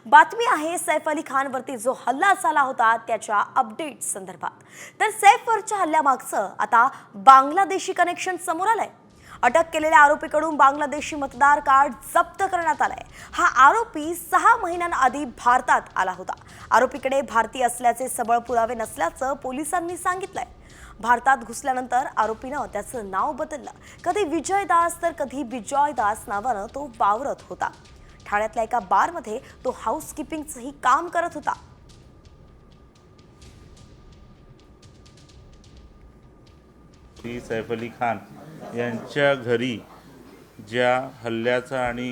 बातमी आहे सैफ अली खानवरती जो हल्ला झाला होता त्याच्या अपडेट संदर्भात। तर सैफवरच्या हल्ल्यामागचं आता बांगलादेशी कनेक्शन समोर आलंय। अटक केलेल्या आरोपीकडून बांगलादेशी मतदार कार्ड जप्त करण्यात आलंय। हा आरोपी 6 महिन्यांआधी भारतात आला होता। आरोपीकडे भारतीय असल्याचे सबळ पुरावे नसल्याचं पोलिसांनी सांगितलंय। भारतात घुसल्यानंतर आरोपीनं त्याचं नाव बदललं। कधी विजय दास तर कधी बिजॉय दास नावानं तो वावरत होता। ठाण्यातल्या एका बारमध्ये तो हाऊसकीपिंगचंही काम करत होता। सैफ अली खान यांच्या घरी ज्या हल्ल्याचा आणि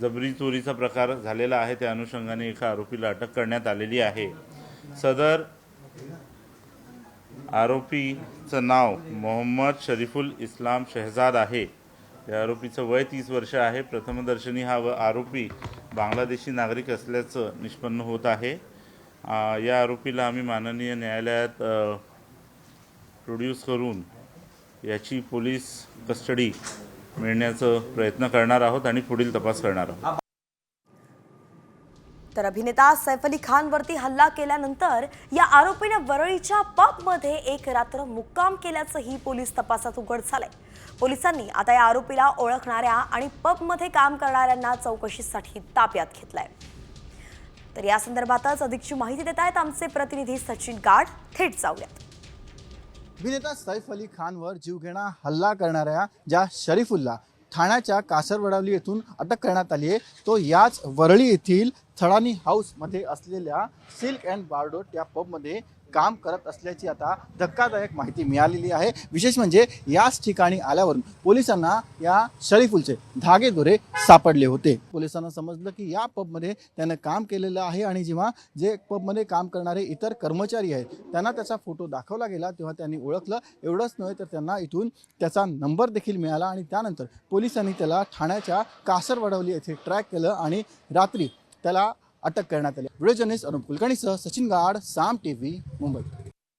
जबरी चोरीचा प्रकार झालेला आहे त्या अनुषंगाने एका आरोपीला अटक करण्यात आलेली आहे। सदर आरोपीचं नाव मोहम्मद शरीफुल इस्लाम शहजाद आहे। या आरोपीचं वय 30 वर्ष आहे। प्रथमदर्शनी हा आरोपी बांगलादेशी नागरिक असल्याचं निष्पन्न होत आहे। या आरोपीला आम्ही माननीय न्यायालयात प्रोड्यूस करून याची पोलीस कस्टडी मिळण्याचा प्रयत्न करणार आहोत आणि पुढील तपास करणार आहोत। तर अभिनेता सैफ अली खानवरती हल्ला केल्यानंतर या आरोपीने वरळीच्या पबमध्ये एक रात्र मुक्काम केल्याचंही पोलीस तपासात उघड झालंय। पोलिसांनी आता या आरोपीला ओळखणाऱ्या आणि पबमध्ये काम करणाऱ्यांना चौकशीसाठी ताब्यात घेतलंय। तर या संदर्भातच अधिकची माहिती देत आहेत आमचे प्रतिनिधी सचिन गाड। थेट जाऊयात। अभिनेता सैफ अली खानवर जीवघेणा हल्ला करणाऱ्या ज्या शरीफुल्ला ठाण्याच्या कासरवडवली येथून अटक करण्यात आली आहे तो याच वरळी येथील थडानी हाऊसमध्ये असलेल्या सिल्क अँड बार्डोट या पबमध्ये काम करत असल्याची आता धक्कादायक माहिती मिळालेली आहे। विशेष म्हणजे याच ठिकाणी आल्यावरून पोलिसांना या शरीफुलचे धागेदोरे सापडले होते। पोलिसांना समजलं की या पबमध्ये त्यानं काम केलेलं आहे आणि जेव्हा जे पबमध्ये काम करणारे इतर कर्मचारी आहेत त्यांना त्याचा फोटो दाखवला गेला तेव्हा त्यांनी ओळखलं। एवढंच नव्हे तर त्यांना इथून त्याचा नंबर देखील मिळाला आणि त्यानंतर पोलिसांनी त्याला ठाण्याच्या कासरवडवली येथे ट्रॅक केलं आणि रात्री त्याला अटक करण्यात आली। व्हिडिओ जर्नलिस्ट अनुप कुलकर्णीसह सचिन गाड, साम टीव्ही, मुंबई।